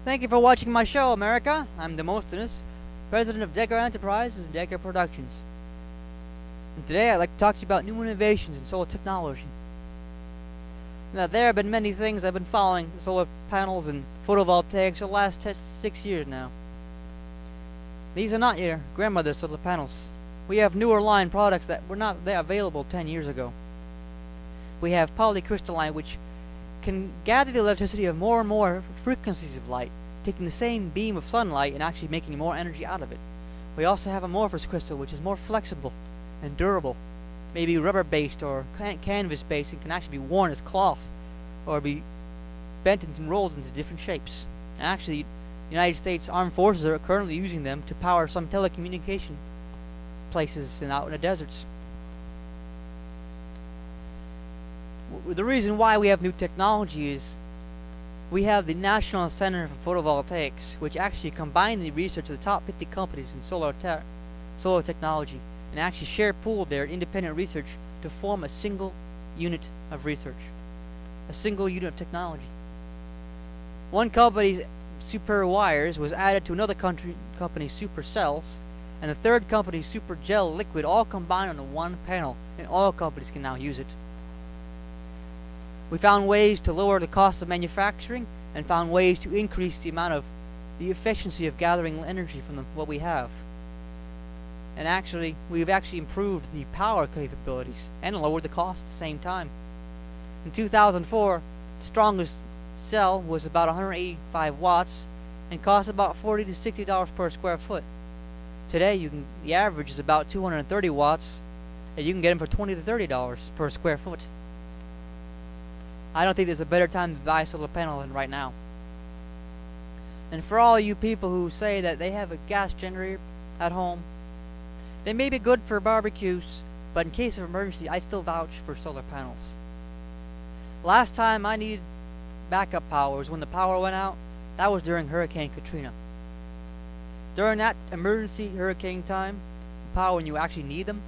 Thank you for watching my show, America. I'm Demosthenes, president of Degera Enterprises and Degera Productions. And today I'd like to talk to you about new innovations in solar technology. Now, there have been many things I've been following solar panels and photovoltaics for the last 6 years now. These are not your grandmother's solar panels. We have newer line products that were not there available 10 years ago. We have polycrystalline, which can gather the electricity of more and more frequencies of light, taking the same beam of sunlight and actually making more energy out of it. We also have amorphous crystal, which is more flexible and durable, maybe rubber-based or canvas-based, and can actually be worn as cloth or be bent and rolled into different shapes. And actually, the United States Armed Forces are currently using them to power some telecommunication places and out in the deserts. The reason why we have new technology is we have the National Center for Photovoltaics, which actually combined the research of the top 50 companies in solar technology and actually pooled their independent research to form a single unit of research, a single unit of technology. One company's Super Wires was added to another company's Super Cells, and a third company's Super Gel Liquid, all combined on one panel, and all companies can now use it. We found ways to lower the cost of manufacturing and found ways to increase the efficiency of gathering energy from what we have. And actually, we've actually improved the power capabilities and lowered the cost at the same time. In 2004, the strongest cell was about 185 watts and cost about $40 to $60 per square foot. Today, the average is about 230 watts, and you can get them for $20 to $30 per square foot. I don't think there's a better time to buy a solar panel than right now. And for all you people who say that they have a gas generator at home, they may be good for barbecues, but in case of emergency, I still vouch for solar panels. Last time I needed backup power was when the power went out. That was during Hurricane Katrina. During that emergency hurricane time, power when you actually need them,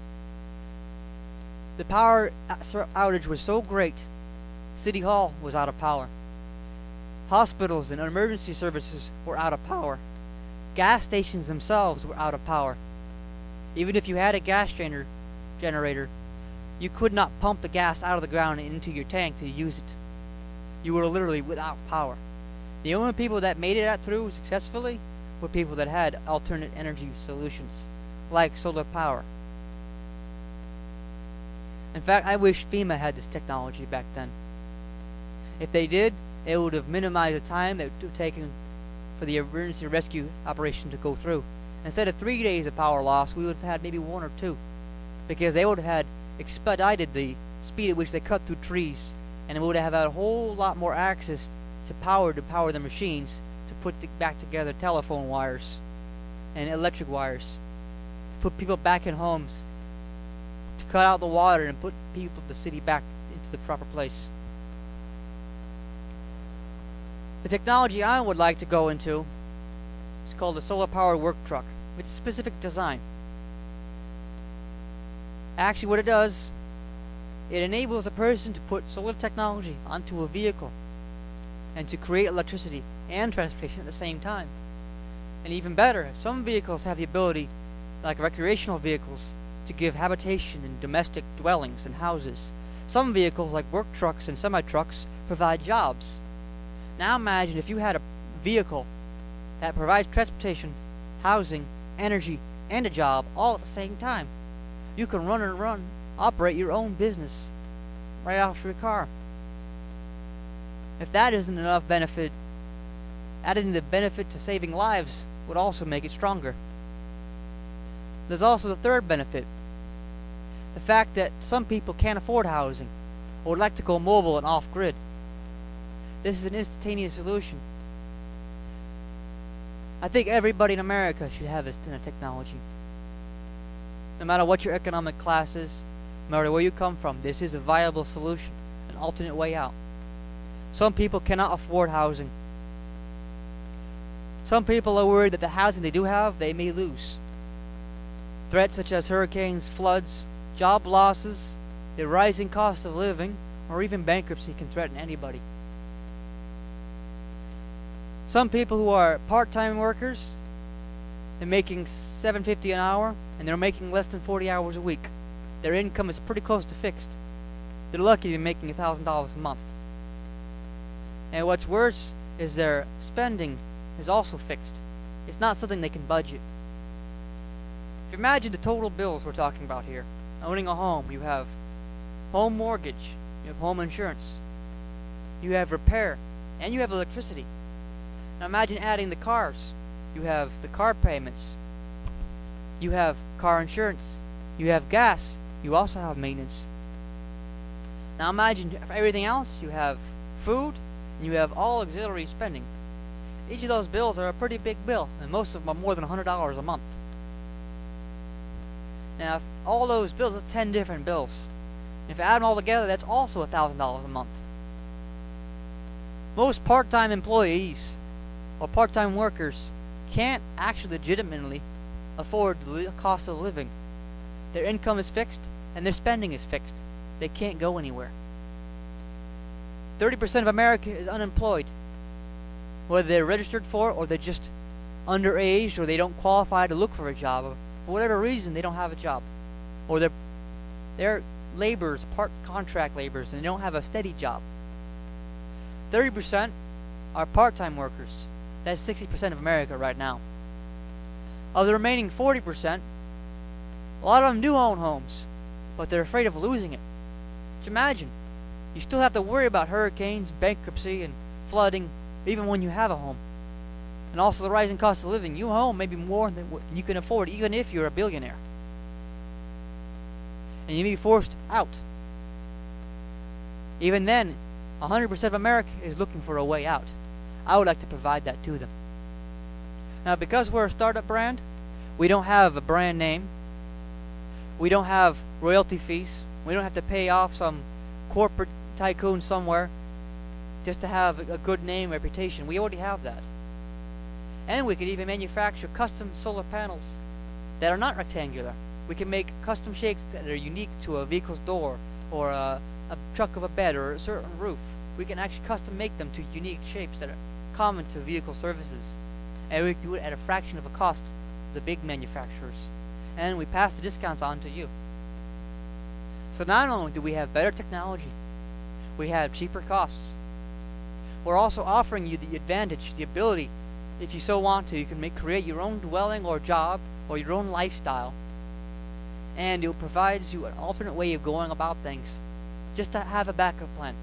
the power outage was so great, City Hall was out of power. Hospitals and emergency services were out of power. Gas stations themselves were out of power. Even if you had a gas generator, you could not pump the gas out of the ground and into your tank to use it. You were literally without power. The only people that made it through successfully were people that had alternate energy solutions, like solar power. In fact, I wish FEMA had this technology back then. If they did, it would have minimized the time that it would have taken for the emergency rescue operation to go through. Instead of 3 days of power loss, we would have had maybe 1 or 2, because they would have had expedited the speed at which they cut through trees, and we would have had a whole lot more access to power the machines to put back together telephone wires and electric wires, to put people back in homes, to cut out the water and put the city back into the proper place. The technology I would like to go into is called a solar-powered work truck. It's a specific design. Actually, what it does, it enables a person to put solar technology onto a vehicle and to create electricity and transportation at the same time. And even better, some vehicles have the ability, like recreational vehicles, to give habitation in domestic dwellings and houses. Some vehicles, like work trucks and semi-trucks, provide jobs. Now imagine if you had a vehicle that provides transportation, housing, energy, and a job all at the same time. You can operate your own business right off your car. If that isn't enough benefit, adding the benefit to saving lives would also make it stronger. There's also the third benefit. The fact that some people can't afford housing or would like to go mobile and off-grid. This is an instantaneous solution. I think everybody in America should have this kind of technology. No matter what your economic class is, no matter where you come from, this is a viable solution, an alternate way out. Some people cannot afford housing. Some people are worried that the housing they do have, they may lose. Threats such as hurricanes, floods, job losses, the rising cost of living, or even bankruptcy can threaten anybody. Some people who are part-time workers, they're making $7.50 an hour, and they're making less than 40 hours a week. Their income is pretty close to fixed. They're lucky to be making $1,000 a month. And what's worse is their spending is also fixed. It's not something they can budget. If you imagine the total bills we're talking about here. Owning a home, you have home mortgage, you have home insurance, you have repair, and you have electricity. Now imagine adding the cars. You have the car payments, you have car insurance, you have gas, you also have maintenance. Now imagine for everything else, you have food, and you have all auxiliary spending. Each of those bills are a pretty big bill, and most of them are more than $100 a month. Now, if all those bills, that's 10 different bills. If you add them all together, that's also $1,000 a month. Most part-time employees or part-time workers can't actually legitimately afford the cost of living. Their income is fixed, and their spending is fixed. They can't go anywhere. 30% of America is unemployed. Whether they're registered for it, or they're just underage, or they don't qualify to look for a job, or for whatever reason they don't have a job, or they're laborers, contract laborers, and they don't have a steady job. 30% are part-time workers. That's 60% of America right now. Of the remaining 40%, a lot of them do own homes, but they're afraid of losing it. Just imagine, you still have to worry about hurricanes, bankruptcy, and flooding, even when you have a home. And also the rising cost of living. Your home may be more than what you can afford, even if you're a billionaire. And you may be forced out. Even then, 100% of America is looking for a way out. I would like to provide that to them. Now, because we're a startup brand, we don't have a brand name. We don't have royalty fees. We don't have to pay off some corporate tycoon somewhere just to have a good name, reputation. We already have that. And we could even manufacture custom solar panels that are not rectangular. We can make custom shapes that are unique to a vehicle's door, or a truck of a bed, or a certain roof. We can actually custom make them to unique shapes that are common to vehicle services. And we can do it at a fraction of a cost of the big manufacturers. And we pass the discounts on to you. So not only do we have better technology, we have cheaper costs. We're also offering you the advantage, the ability, if you so want to, you can create your own dwelling or job or your own lifestyle. And it provides you an alternate way of going about things, just to have a backup plan.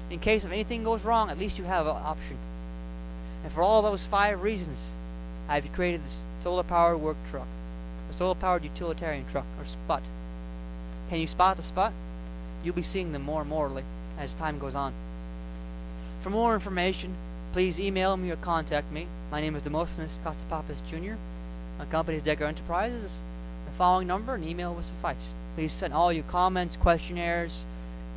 In case if anything goes wrong, at least you have an option. And for all those 5 reasons, I've created this solar-powered work truck, a solar-powered utilitarian truck, or SPUT. Can you spot the SPUT? You'll be seeing them more and more as time goes on. For more information, please email me or contact me. My name is Demosthenes Kostopapis Jr. My company is Degera Enterprises. The following number and email will suffice. Please send all your comments, questionnaires,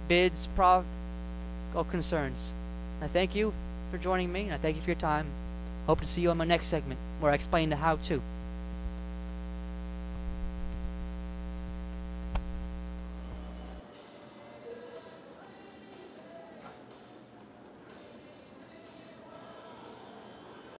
bids, or concerns. I thank you for joining me, and I thank you for your time. Hope to see you on my next segment, where I explain the how-to.